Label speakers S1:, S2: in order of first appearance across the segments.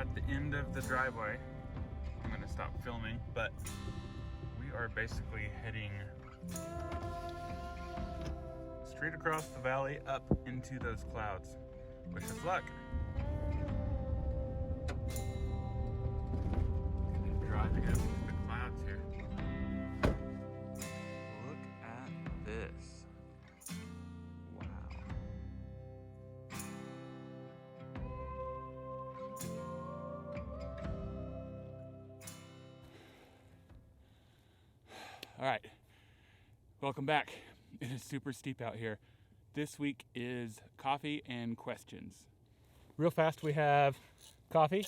S1: at the end of the driveway. I'm gonna stop filming, but we are basically heading straight across the valley up into those clouds. Wish us luck. Driving up into the clouds here. Look at this. Wow. All right, welcome back. It is super steep out here. This week is coffee and questions. Real fast, we have coffee,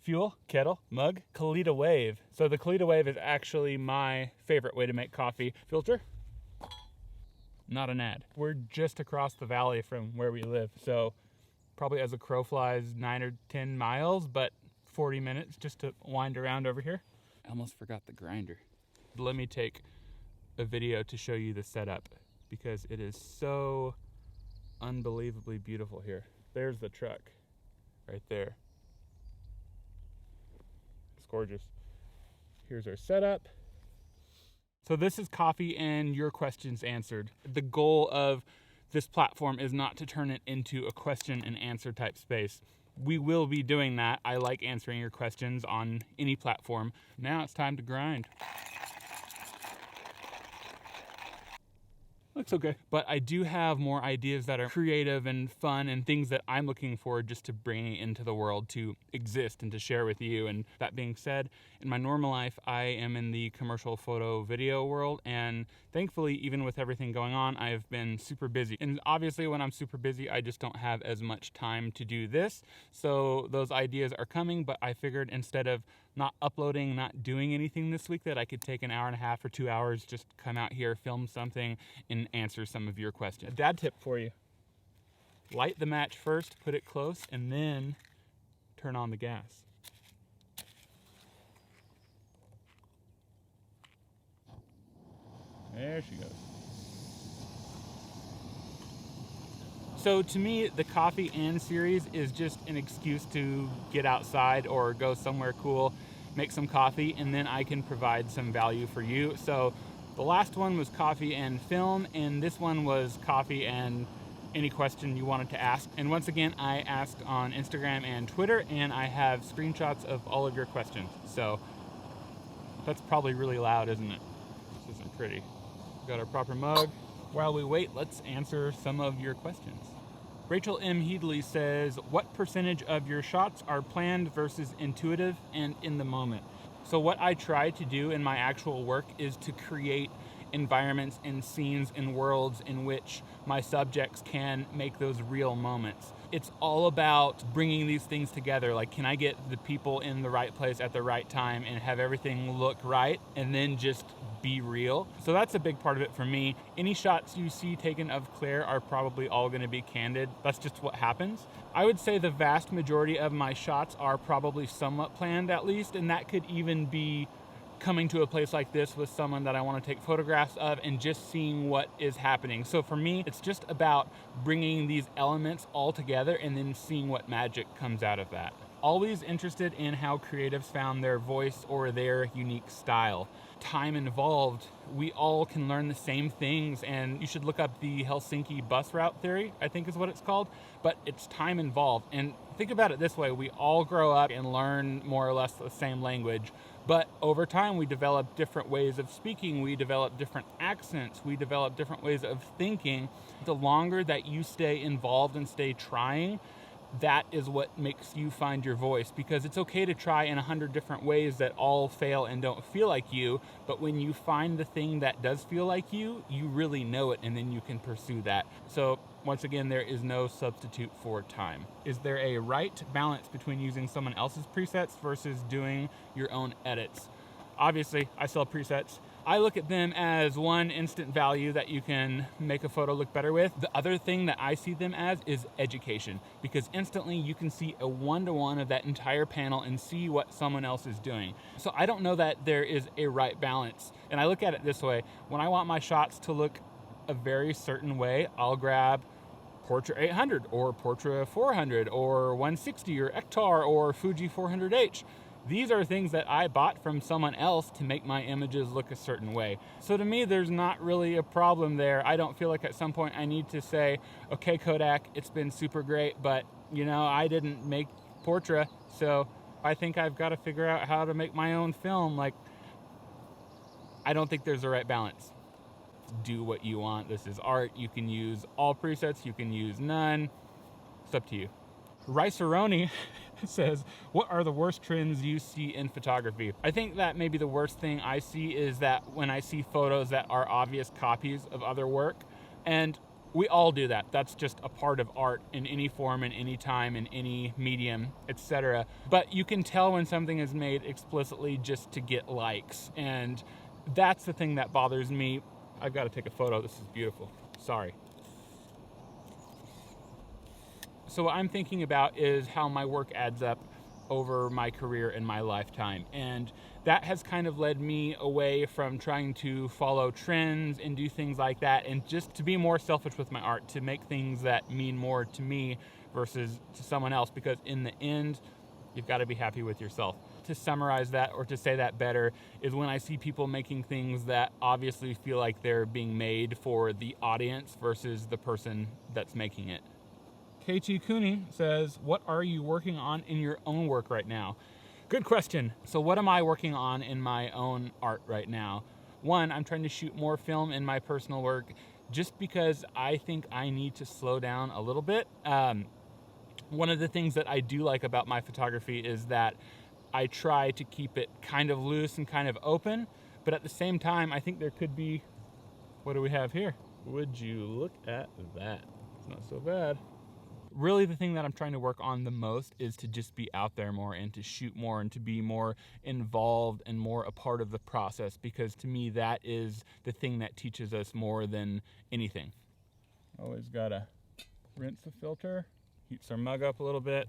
S1: fuel, kettle, mug, Kalita Wave. So the Kalita Wave is actually my favorite way to make coffee. Filter, not an ad. We're just across the valley from where we live. So probably as a crow flies 9 or 10 miles, but 40 minutes just to wind around over here. I almost forgot the grinder. Let me take a video to show you the setup because it is so unbelievably beautiful here. There's the truck right there. It's gorgeous. Here's our setup. So this is coffee and your questions answered. The goal of this platform is not to turn it into a question and answer type space. We will be doing that. I like answering your questions on any platform. Now it's time to grind. Looks okay. But I do have more ideas that are creative and fun and things that I'm looking forward just to bring into the world to exist and to share with you. And that being said, in my normal life, I am in the commercial photo video world. And thankfully, even with everything going on, I've been super busy. And obviously when I'm super busy, I just don't have as much time to do this. So those ideas are coming, but I figured instead of not uploading, not doing anything this week, that I could take an hour and a half or 2 hours, just come out here, film something, and answer some of your questions. A dad tip for you. Light the match first, put it close, and then turn on the gas. There she goes. So to me, the coffee and series is just an excuse to get outside or go somewhere cool, make some coffee, and then I can provide some value for you. So the last one was coffee and film, and this one was coffee and any question you wanted to ask. And once again, I asked on Instagram and Twitter, and I have screenshots of all of your questions. So that's probably really loud, isn't it? This isn't pretty. Got our proper mug. While we wait, let's answer some of your questions. Rachel M. Heedley says, what percentage of your shots are planned versus intuitive and in the moment? So what I try to do in my actual work is to create environments and scenes and worlds in which my subjects can make those real moments. It's all about bringing these things together. Like, can I get the people in the right place at the right time and have everything look right and then just be real? So that's a big part of it for me. Any shots you see taken of Claire are probably all going to be candid. That's just what happens. I would say the vast majority of my shots are probably somewhat planned at least, and that could even be coming to a place like this with someone that I want to take photographs of and just seeing what is happening. So for me, it's just about bringing these elements all together and then seeing what magic comes out of that. Always interested in how creatives found their voice or their unique style. Time involved, we all can learn the same things, and you should look up the Helsinki bus route theory, I think is what it's called, but it's time involved. And think about it this way, we all grow up and learn more or less the same language, but over time we develop different ways of speaking, we develop different accents, we develop different ways of thinking. The longer that you stay involved and stay trying, that is what makes you find your voice, because it's okay to try in 100 different ways that all fail and don't feel like you, but when you find the thing that does feel like you really know it, and then you can pursue that. So once again, there is no substitute for time. Is there a right balance between using someone else's presets versus doing your own edits? Obviously, I sell presets. I look at them as one instant value that you can make a photo look better with. The other thing that I see them as is education, because instantly you can see a one-to-one of that entire panel and see what someone else is doing. So I don't know that there is a right balance. And I look at it this way. When I want my shots to look a very certain way, I'll grab Portra 800 or Portra 400 or 160 or Ektar or Fuji 400H. These are things that I bought from someone else to make my images look a certain way. So to me, there's not really a problem there. I don't feel like at some point I need to say, okay, Kodak, it's been super great, but you know, I didn't make Portra, so I think I've got to figure out how to make my own film. Like, I don't think there's a right balance. Do what you want. This is art. You can use all presets. You can use none. It's up to you. Riceroni says, what are the worst trends you see in photography? I think that maybe the worst thing I see is that when I see photos that are obvious copies of other work, and we all do that. That's just a part of art in any form, in any time, in any medium, etc. But you can tell when something is made explicitly just to get likes, and that's the thing that bothers me. I've got to take a photo. This is beautiful. Sorry. So what I'm thinking about is how my work adds up over my career and my lifetime. And that has kind of led me away from trying to follow trends and do things like that, and just to be more selfish with my art, to make things that mean more to me versus to someone else, because in the end, you've got to be happy with yourself. To summarize that, or to say that better, is when I see people making things that obviously feel like they're being made for the audience versus the person that's making it. KT Cooney says, what are you working on in your own work right now? Good question. So what am I working on in my own art right now? One, I'm trying to shoot more film in my personal work just because I think I need to slow down a little bit. One of the things that I do like about my photography is that I try to keep it kind of loose and kind of open, but at the same time, I think there could be, what do we have here? Would you look at that? It's not so bad. Really, the thing that I'm trying to work on the most is to just be out there more and to shoot more and to be more involved and more a part of the process, because to me, that is the thing that teaches us more than anything. Always gotta rinse the filter, heats our mug up a little bit.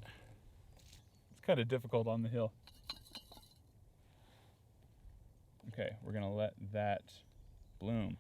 S1: It's kind of difficult on the hill. Okay, we're gonna let that bloom.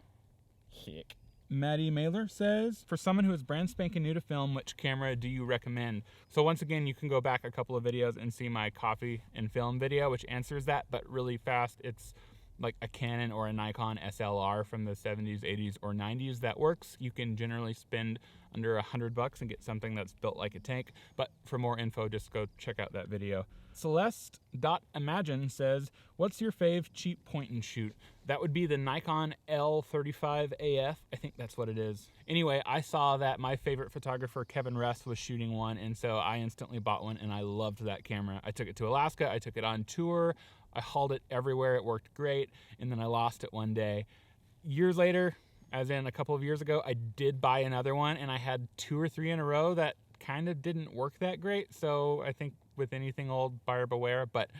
S1: Hick. Maddie Mailer says, for someone who is brand spanking new to film, which camera do you recommend? So once again, you can go back a couple of videos and see my coffee and film video, which answers that, but really fast. It's like a Canon or a Nikon SLR from the 70s, 80s, or 90s that works. You can generally spend under $100 and get something that's built like a tank. But for more info, just go check out that video. Celeste.imagine says, what's your fave cheap point and shoot? That would be the Nikon L35AF. I think that's what it is. Anyway, I saw that my favorite photographer, Kevin Russ, was shooting one, and so I instantly bought one, and I loved that camera. I took it to Alaska. I took it on tour. I hauled it everywhere. It worked great, and then I lost it one day. Years later, as in a couple of years ago, I did buy another one, and I had 2 or 3 in a row that kind of didn't work that great. So I think with anything old, buyer beware. But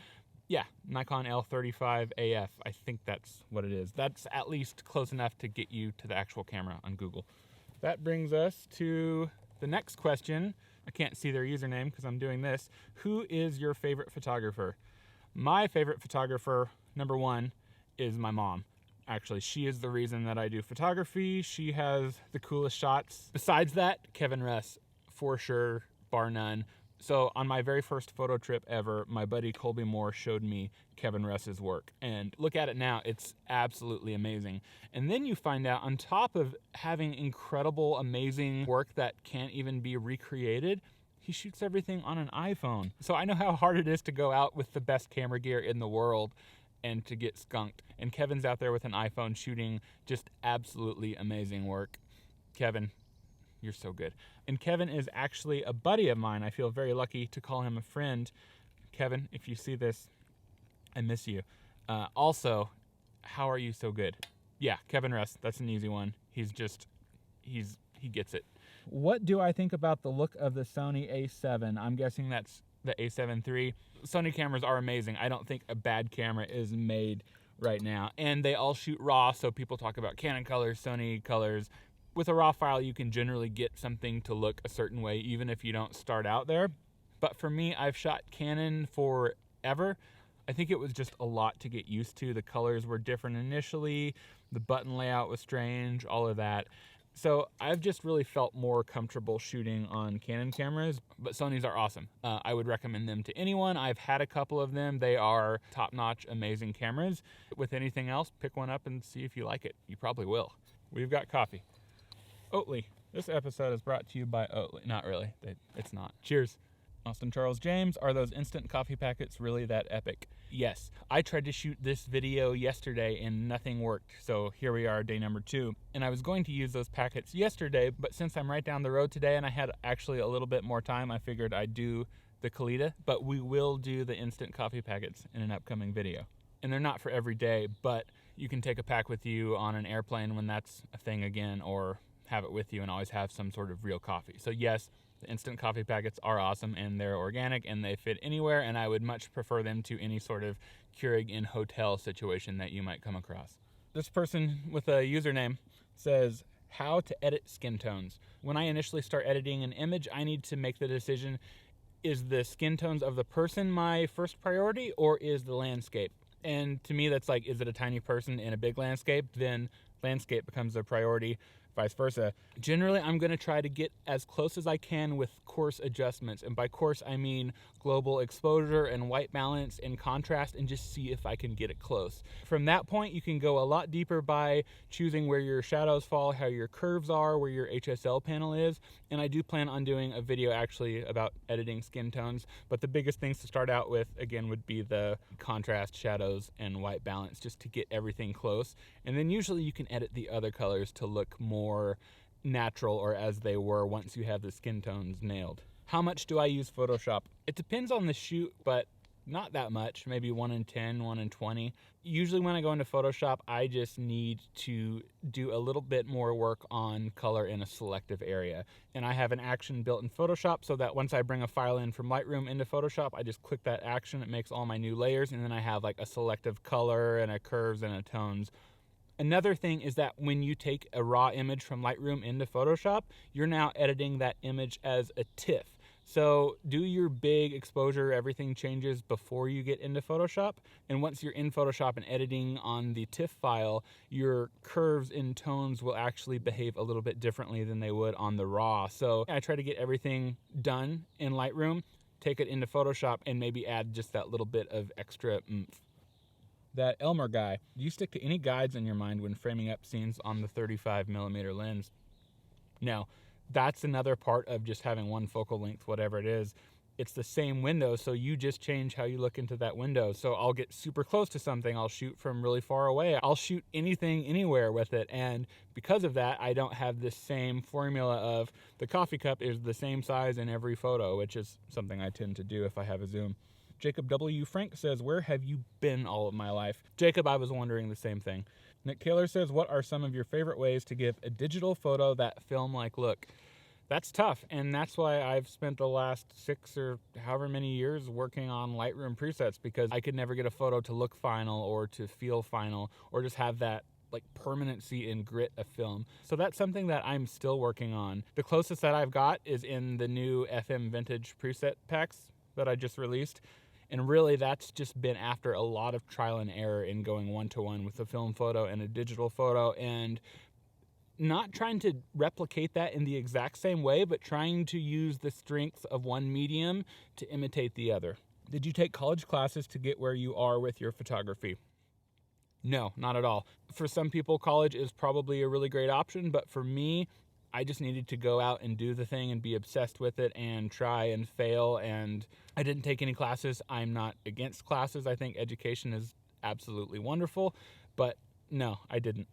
S1: yeah, Nikon L35AF, I think that's what it is. That's at least close enough to get you to the actual camera on Google. That brings us to the next question. I can't see their username because I'm doing this. Who is your favorite photographer? My favorite photographer, number 1, is my mom. Actually, she is the reason that I do photography. She has the coolest shots. Besides that, Kevin Russ, for sure, bar none. So on my very first photo trip ever, my buddy Colby Moore showed me Kevin Russ's work. And look at it now, it's absolutely amazing. And then you find out, on top of having incredible, amazing work that can't even be recreated, he shoots everything on an iPhone. So I know how hard it is to go out with the best camera gear in the world and to get skunked. And Kevin's out there with an iPhone shooting just absolutely amazing work. Kevin, you're so good. And Kevin is actually a buddy of mine. I feel very lucky to call him a friend. Kevin, if you see this, I miss you. Also, how are you so good? Yeah, Kevin Russ, that's an easy one. He gets it. What do I think about the look of the Sony A7? I'm guessing that's the A7 III. Sony cameras are amazing. I don't think a bad camera is made right now. And they all shoot RAW, so people talk about Canon colors, Sony colors. With a RAW file, you can generally get something to look a certain way, even if you don't start out there. But for me, I've shot Canon forever. I think it was just a lot to get used to. The colors were different initially. The button layout was strange, all of that. So I've just really felt more comfortable shooting on Canon cameras, but Sonys are awesome. I would recommend them to anyone. I've had a couple of them. They are top-notch, amazing cameras. With anything else, pick one up and see if you like it. You probably will. We've got coffee. Oatly. This episode is brought to you by Oatly. Not really. It's not. Cheers. Austin Charles James, are those instant coffee packets really that epic? Yes. I tried to shoot this video yesterday and nothing worked. So here we are, day number 2. And I was going to use those packets yesterday, but since I'm right down the road today and I had actually a little bit more time, I figured I'd do the Kalita, but we will do the instant coffee packets in an upcoming video. And they're not for every day, but you can take a pack with you on an airplane when that's a thing again, or have it with you and always have some sort of real coffee. So yes, the instant coffee packets are awesome and they're organic and they fit anywhere, and I would much prefer them to any sort of Keurig in hotel situation that you might come across. This person with a username says, how to edit skin tones. When I initially start editing an image, I need to make the decision, is the skin tones of the person my first priority or is the landscape? And to me, that's like, is it a tiny person in a big landscape? Then landscape becomes a priority. Vice versa. Generally, I'm going to try to get as close as I can with coarse adjustments. And by coarse, I mean global exposure and white balance and contrast, and just see if I can get it close. From that point, you can go a lot deeper by choosing where your shadows fall, how your curves are, where your HSL panel is. And I do plan on doing a video actually about editing skin tones. But the biggest things to start out with, again, would be the contrast, shadows, and white balance, just to get everything close. And then usually you can edit the other colors to look more natural or as they were once you have the skin tones nailed. How much do I use Photoshop? It depends on the shoot, but not that much, maybe 1 in 10, 1 in 20. Usually when I go into Photoshop, I just need to do a little bit more work on color in a selective area. And I have an action built in Photoshop so that once I bring a file in from Lightroom into Photoshop, I just click that action, it makes all my new layers, and then I have like a selective color and a curves and a tones. Another thing is that when you take a raw image from Lightroom into Photoshop, you're now editing that image as a TIFF. So do your big exposure, everything changes before you get into Photoshop. And once you're in Photoshop and editing on the TIFF file, your curves and tones will actually behave a little bit differently than they would on the raw. So I try to get everything done in Lightroom, take it into Photoshop, and maybe add just that little bit of extra oomph. That Elmer guy, do you stick to any guides in your mind when framing up scenes on the 35mm lens? No. That's another part of just having one focal length, whatever it is. It's the same window, so you just change how you look into that window. So I'll get super close to something, I'll shoot from really far away, I'll shoot anything, anywhere with it, and because of that, I don't have this same formula of the coffee cup is the same size in every photo, which is something I tend to do if I have a zoom. Jacob W. Frank says, where have you been all of my life? Jacob, I was wondering the same thing. Nick Kaler says, what are some of your favorite ways to give a digital photo that film-like look? That's tough, and that's why I've spent the last 6 or however many years working on Lightroom presets, because I could never get a photo to look final or to feel final or just have that like permanency and grit of film. So that's something that I'm still working on. The closest that I've got is in the new FM Vintage preset packs that I just released. And really, that's just been after a lot of trial and error in going one-to-one with a film photo and a digital photo, and not trying to replicate that in the exact same way, but trying to use the strengths of one medium to imitate the other. Did you take college classes to get where you are with your photography? No, not at all. For some people, college is probably a really great option, but for me, I just needed to go out and do the thing and be obsessed with it and try and fail, and I didn't take any classes. I'm not against classes. I think education is absolutely wonderful, but no, I didn't.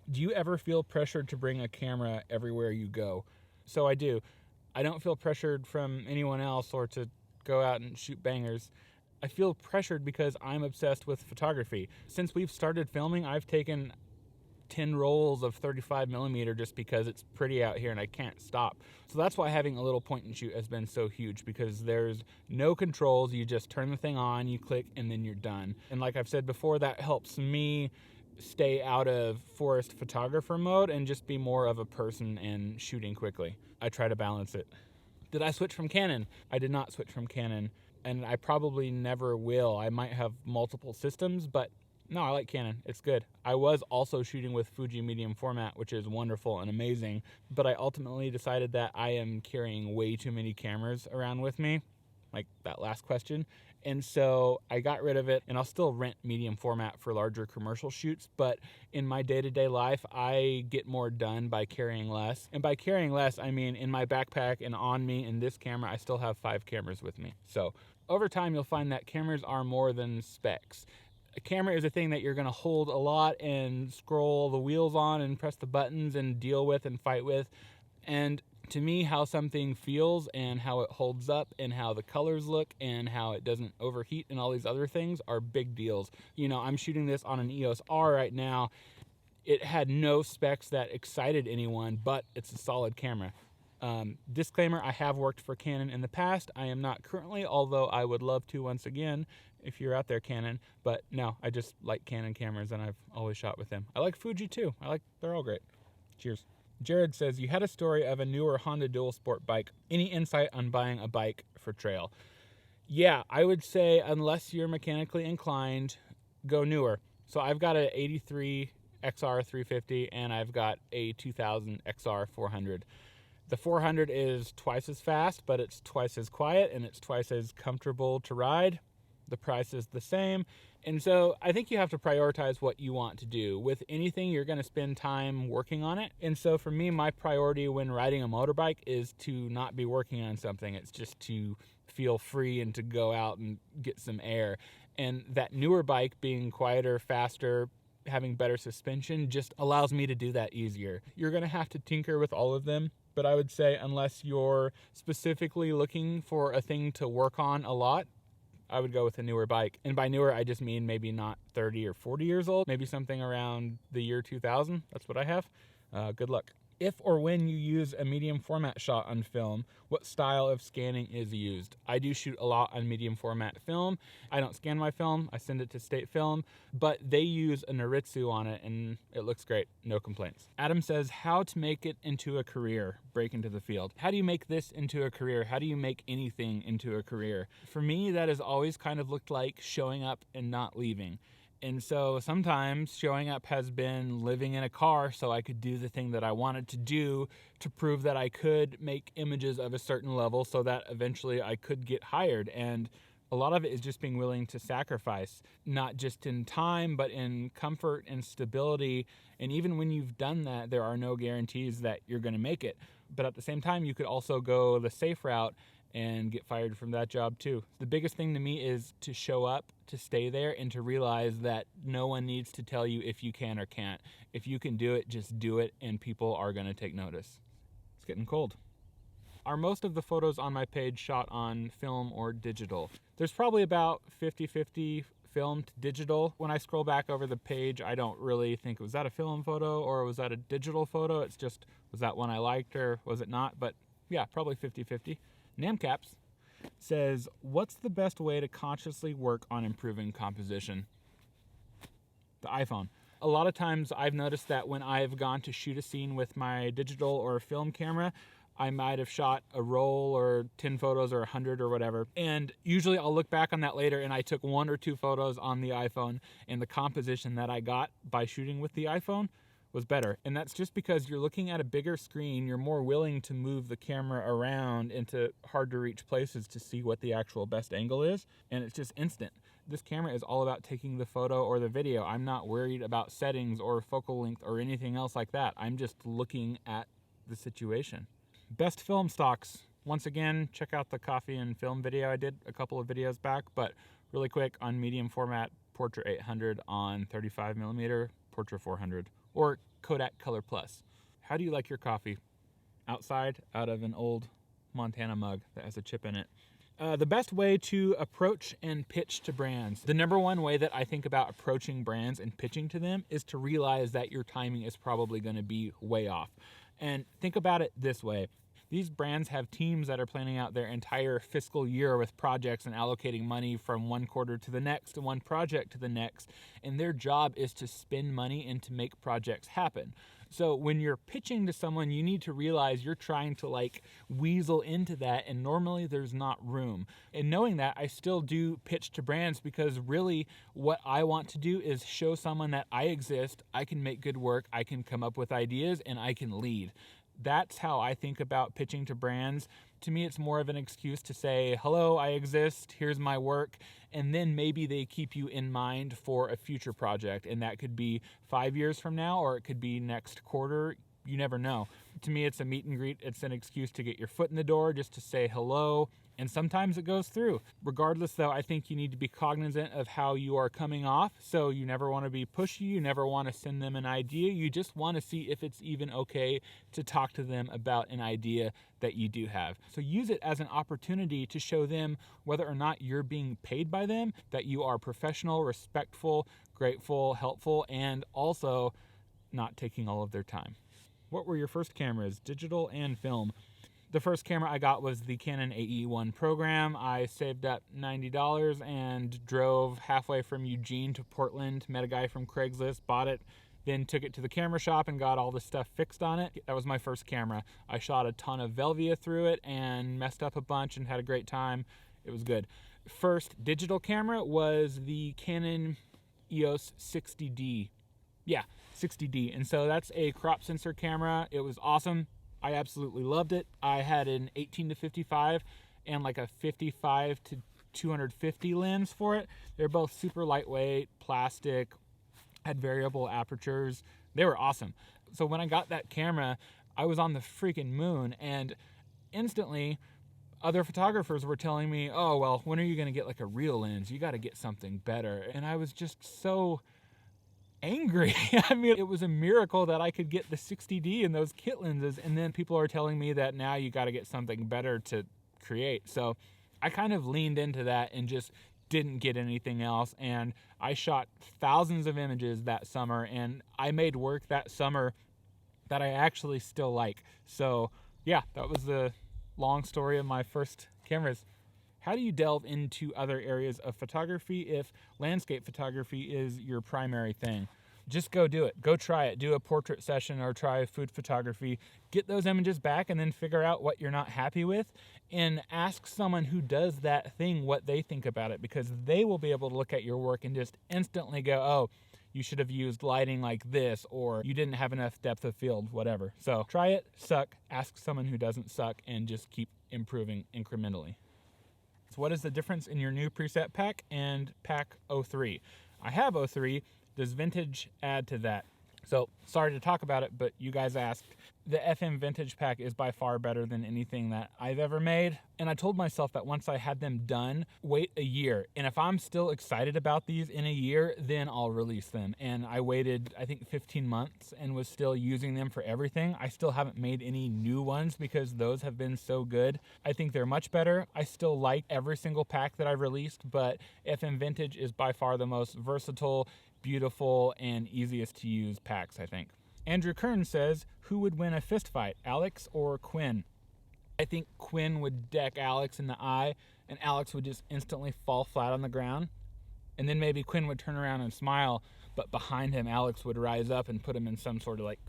S1: Do you ever feel pressured to bring a camera everywhere you go? So I do. I don't feel pressured from anyone else or to go out and shoot bangers. I feel pressured because I'm obsessed with photography. Since we've started filming, I've taken 10 rolls of 35mm just because it's pretty out here and I can't stop. So that's why having a little point and shoot has been so huge, because there's no controls. You just turn the thing on, you click, and then you're done. And like I've said before, that helps me stay out of forest photographer mode and just be more of a person and shooting quickly. I try to balance it. Did I switch from Canon? I did not switch from Canon, and I probably never will. I might have multiple systems, but No, I like Canon. It's good. I was also shooting with Fuji medium format, which is wonderful and amazing, but I ultimately decided that I am carrying way too many cameras around with me, like that last question. And so I got rid of it, and I'll still rent medium format for larger commercial shoots, but in my day-to-day life, I get more done by carrying less. And by carrying less, I mean in my backpack and on me in this camera, I still have 5 cameras with me. So over time, you'll find that cameras are more than specs. A camera is a thing that you're going to hold a lot and scroll the wheels on and press the buttons and deal with and fight with. And to me, how something feels and how it holds up and how the colors look and how it doesn't overheat and all these other things are big deals. You know, I'm shooting this on an EOS R right now. It had no specs that excited anyone, but it's a solid camera. Disclaimer, I have worked for Canon in the past. I am not currently, although I would love to once again, if you're out there, Canon. But no, I just like Canon cameras, and I've always shot with them. I like Fuji too. They're all great. Cheers. Jared says, you had a story of a newer Honda Dual Sport bike. Any insight on buying a bike for trail? Yeah, I would say unless you're mechanically inclined, go newer. So I've got an 83 XR 350, and I've got a 2000 XR 400. The 400 is twice as fast, but it's twice as quiet, and it's twice as comfortable to ride. The price is the same. And so I think you have to prioritize what you want to do. With anything, you're going to spend time working on it. And so for me, my priority when riding a motorbike is to not be working on something. It's just to feel free and to go out and get some air. And that newer bike being quieter, faster, having better suspension just allows me to do that easier. You're going to have to tinker with all of them. But I would say unless you're specifically looking for a thing to work on a lot, I would go with a newer bike. And by newer, I just mean maybe not 30 or 40 years old, maybe something around the year 2000. That's what I have. Good luck. If or when you use a medium format shot on film, what style of scanning is used? I do shoot a lot on medium format film. I don't scan my film, I send it to State Film, but they use a Noritsu on it and it looks great, no complaints. Adam says, how to make it into a career, break into the field. How do you make this into a career? How do you make anything into a career? For me, that has always kind of looked like showing up and not leaving. And so sometimes showing up has been living in a car so I could do the thing that I wanted to do to prove that I could make images of a certain level so that eventually I could get hired. And a lot of it is just being willing to sacrifice, not just in time, but in comfort and stability. And even when you've done that, there are no guarantees that you're going to make it. But at the same time, you could also go the safe route and get fired from that job too. The biggest thing to me is to show up, to stay there, and to realize that no one needs to tell you if you can or can't. If you can do it, just do it, and people are going to take notice. It's getting cold. Are most of the photos on my page shot on film or digital? There's probably about 50-50 film to digital. When I scroll back over the page, I don't really think, was that a film photo or was that a digital photo? It's just, was that one I liked or was it not? But yeah, probably 50-50. Namcaps says, what's the best way to consciously work on improving composition? The iPhone. A lot of times I've noticed that when I've gone to shoot a scene with my digital or film camera, I might have shot a roll or 10 photos or 100 or whatever. And usually I'll look back on that later and I took 1 or 2 photos on the iPhone and the composition that I got by shooting with the iPhone was better. And that's just because you're looking at a bigger screen, you're more willing to move the camera around into hard to reach places to see what the actual best angle is, and it's just instant. This camera is all about taking the photo or the video. I'm not worried about settings or focal length or anything else like that. I'm just looking at the situation. Best film stocks. Once again, check out the coffee and film video I did a couple of videos back, but really quick, on medium format, Portra 800, on 35mm, Portra 400. Or Kodak Color Plus. How do you like your coffee? Outside, out of an old Montana mug that has a chip in it. The best way to approach and pitch to brands. The number one way that I think about approaching brands and pitching to them is to realize that your timing is probably going to be way off. And think about it this way. These brands have teams that are planning out their entire fiscal year with projects and allocating money from one quarter to the next and one project to the next. And their job is to spend money and to make projects happen. So when you're pitching to someone, you need to realize you're trying to like weasel into that, and normally there's not room. And knowing that, I still do pitch to brands, because really what I want to do is show someone that I exist, I can make good work, I can come up with ideas, and I can lead. That's how I think about pitching to brands. To me, it's more of an excuse to say, hello, I exist, here's my work, and then maybe they keep you in mind for a future project, and that could be 5 years from now, or it could be next quarter. You never know. To me, it's a meet and greet. It's an excuse to get your foot in the door, just to say hello, and sometimes it goes through. Regardless, though, I think you need to be cognizant of how you are coming off. So you never want to be pushy. You never want to send them an idea. You just want to see if it's even okay to talk to them about an idea that you do have. So use it as an opportunity to show them whether or not you're being paid by them, that you are professional, respectful, grateful, helpful, and also not taking all of their time. What were your first cameras, digital and film? The first camera I got was the Canon AE1 program. I saved up $90 and drove halfway from Eugene to Portland, met a guy from Craigslist, bought it, then took it to the camera shop and got all the stuff fixed on it. That was my first camera. I shot a ton of Velvia through it and messed up a bunch and had a great time. It was good. First digital camera was the Canon EOS 60D. Yeah, 60D. And so that's a crop sensor camera. It was awesome. I absolutely loved it. I had an 18 to 55 and like a 55 to 250 lens for it. They're both super lightweight, plastic, had variable apertures. They were awesome. So when I got that camera, I was on the freaking moon, and instantly other photographers were telling me, oh, well, when are you going to get like a real lens? You got to get something better. And I was just so angry. I mean, it was a miracle that I could get the 60D and those kit lenses, and then people are telling me that now you got to get something better to create. So I kind of leaned into that and just didn't get anything else, and I shot thousands of images that summer, and I made work that summer that I actually still like. So yeah, that was the long story of my first cameras. How do you delve into other areas of photography if landscape photography is your primary thing? Just go do it. Go try it. Do a portrait session or try food photography. Get those images back and then figure out what you're not happy with, and ask someone who does that thing what they think about it, because they will be able to look at your work and just instantly go, oh, you should have used lighting like this, or you didn't have enough depth of field, whatever. So try it, suck, ask someone who doesn't suck, and just keep improving incrementally. So what is the difference in your new preset pack and pack 03? I have 03. Does vintage add to that? So sorry to talk about it, but you guys asked. The FM vintage pack is by far better than anything that I've ever made. And I told myself that once I had them done, wait a year. And if I'm still excited about these in a year, then I'll release them. And I waited, I think 15 months and was still using them for everything. I still haven't made any new ones because those have been so good. I think they're much better. I still like every single pack that I've released, but FM vintage is by far the most versatile, beautiful, and easiest to use packs, I think. Andrew Kern says, who would win a fist fight, Alex or Quinn? I think Quinn would deck Alex in the eye, and Alex would just instantly fall flat on the ground. And then maybe Quinn would turn around and smile, but behind him, Alex would rise up and put him in some sort of like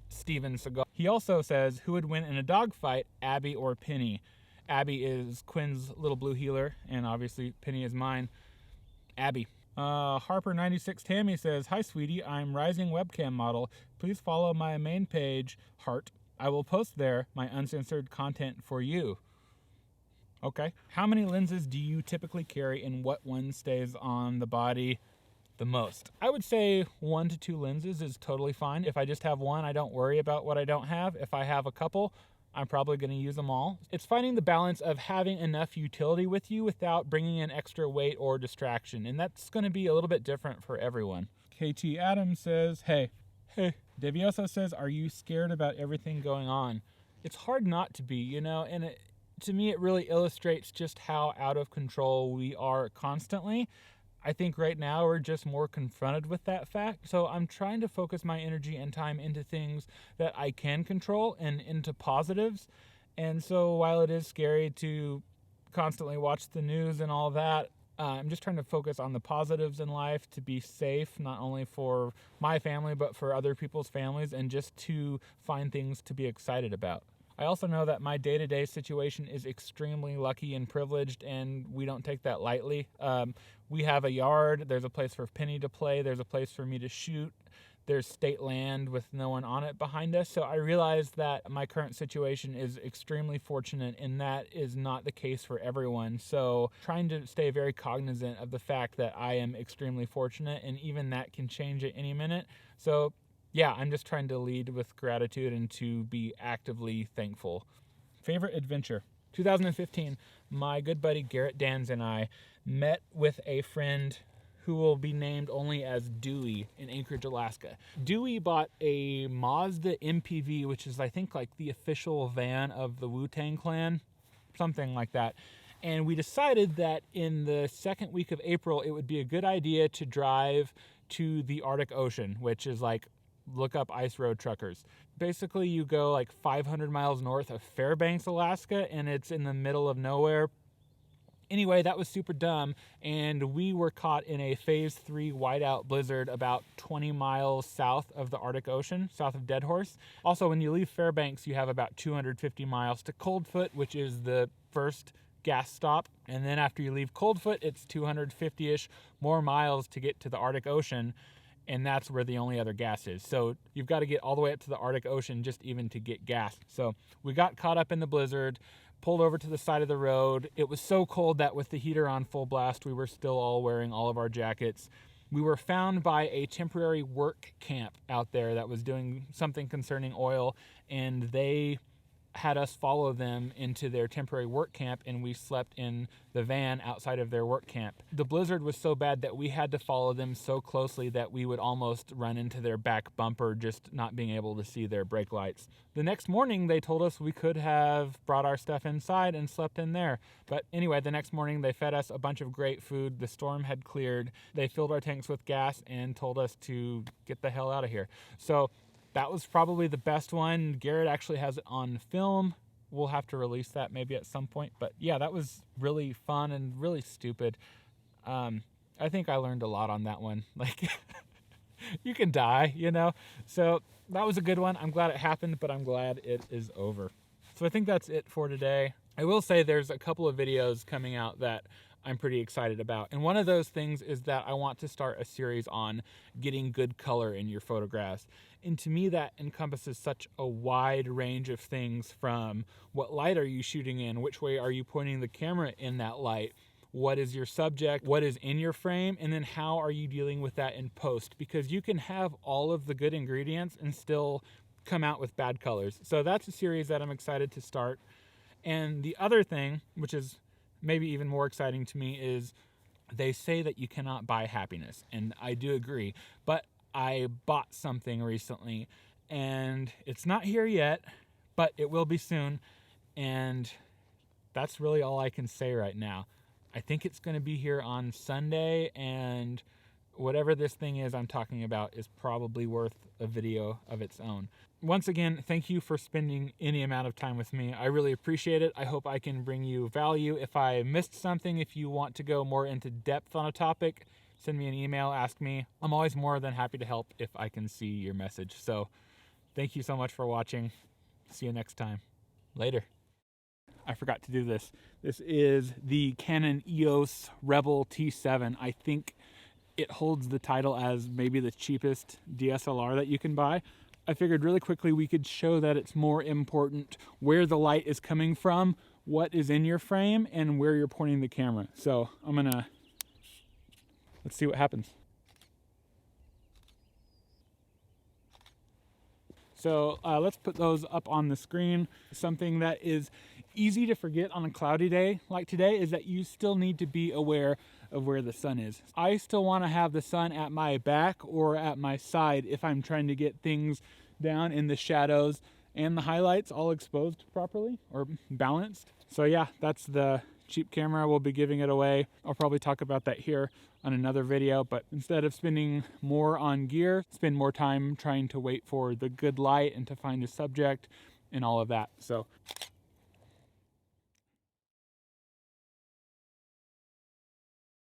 S1: Steven Seagal. He also says, who would win in a dogfight, Abby or Penny? Abby is Quinn's little blue healer, and obviously Penny is mine. Abby. Harper96 Tammy says, hi sweetie, I'm rising webcam model. Please follow my main page, Heart. I will post there my uncensored content for you. Okay. How many lenses do you typically carry, and what one stays on the body the most? I would say 1 to 2 lenses is totally fine. If I just have one, I don't worry about what I don't have. If I have a couple, I'm probably going to use them all. It's finding the balance of having enough utility with you without bringing in extra weight or distraction. And that's going to be a little bit different for everyone. KT Adams says, hey. Devioso says, are you scared about everything going on? It's hard not to be, you know, and to me, it really illustrates just how out of control we are constantly. I think right now we're just more confronted with that fact. So I'm trying to focus my energy and time into things that I can control and into positives. And so while it is scary to constantly watch the news and all that, I'm just trying to focus on the positives in life, to be safe, not only for my family, but for other people's families, and just to find things to be excited about. I also know that my day-to-day situation is extremely lucky and privileged, and we don't take that lightly. We have a yard, there's a place for Penny to play, there's a place for me to shoot, there's state land with no one on it behind us. So I realize that my current situation is extremely fortunate, and that is not the case for everyone. So trying to stay very cognizant of the fact that I am extremely fortunate, and even that can change at any minute. So yeah, I'm just trying to lead with gratitude and to be actively thankful. Favorite adventure? 2015, my good buddy Garrett Dans and I met with a friend who will be named only as Dewey in Anchorage, Alaska. Dewey bought a Mazda MPV, which is I think like the official van of the Wu-Tang Clan, something like that. And we decided that in the second week of April, it would be a good idea to drive to the Arctic Ocean, which is like, look up Ice Road Truckers. Basically, you go like 500 miles north of Fairbanks, Alaska, and it's in the middle of nowhere. Anyway, that was super dumb, and we were caught in a phase 3 whiteout blizzard about 20 miles south of the Arctic Ocean, south of Dead Horse. Also, when you leave Fairbanks, you have about 250 miles to Coldfoot, which is the first gas stop. And then after you leave Coldfoot, it's 250-ish more miles to get to the Arctic Ocean, and that's where the only other gas is. So you've got to get all the way up to the Arctic Ocean just even to get gas. So we got caught up in the blizzard, pulled over to the side of the road. It was so cold that with the heater on full blast, we were still all wearing all of our jackets. We were found by a temporary work camp out there that was doing something concerning oil, and they had us follow them into their temporary work camp, and we slept in the van outside of their work camp. The blizzard was so bad that we had to follow them so closely that we would almost run into their back bumper, just not being able to see their brake lights. The next morning, they told us we could have brought our stuff inside and slept in there. But anyway, the next morning, they fed us a bunch of great food. The storm had cleared. They filled our tanks with gas and told us to get the hell out of here. So that was probably the best one. Garrett actually has it on film. We'll have to release that maybe at some point. But yeah, that was really fun and really stupid. I think I learned a lot on that one. Like, you can die, you know? So that was a good one. I'm glad it happened, but I'm glad it is over. So I think that's it for today. I will say there's a couple of videos coming out that I'm pretty excited about. And one of those things is that I want to start a series on getting good color in your photographs. And to me, that encompasses such a wide range of things, from what light are you shooting in, which way are you pointing the camera in that light, what is your subject, what is in your frame, and then how are you dealing with that in post? Because you can have all of the good ingredients and still come out with bad colors. So that's a series that I'm excited to start. And the other thing, which is maybe even more exciting to me, is they say that you cannot buy happiness, and I do agree. But I bought something recently, and it's not here yet, but it will be soon, and that's really all I can say right now. I think it's going to be here on Sunday, and whatever this thing is I'm talking about is probably worth a video of its own. Once again, thank you for spending any amount of time with me. I really appreciate it. I hope I can bring you value. If I missed something, if you want to go more into depth on a topic, send me an email, ask me. I'm always more than happy to help if I can see your message. So thank you so much for watching. See you next time. Later. I forgot to do this. This is the Canon EOS Rebel T7. I think it holds the title as maybe the cheapest DSLR that you can buy. I figured really quickly we could show that it's more important where the light is coming from, what is in your frame, and where you're pointing the camera. So let's see what happens. So let's put those up on the screen. Something that is easy to forget on a cloudy day like today is that you still need to be aware of where the sun is. I still want to have the sun at my back or at my side if I'm trying to get things down in the shadows and the highlights all exposed properly or balanced. So yeah, that's the cheap camera. We'll be giving it away. I'll probably talk about that here on another video, but instead of spending more on gear, spend more time trying to wait for the good light and to find a subject and all of that. So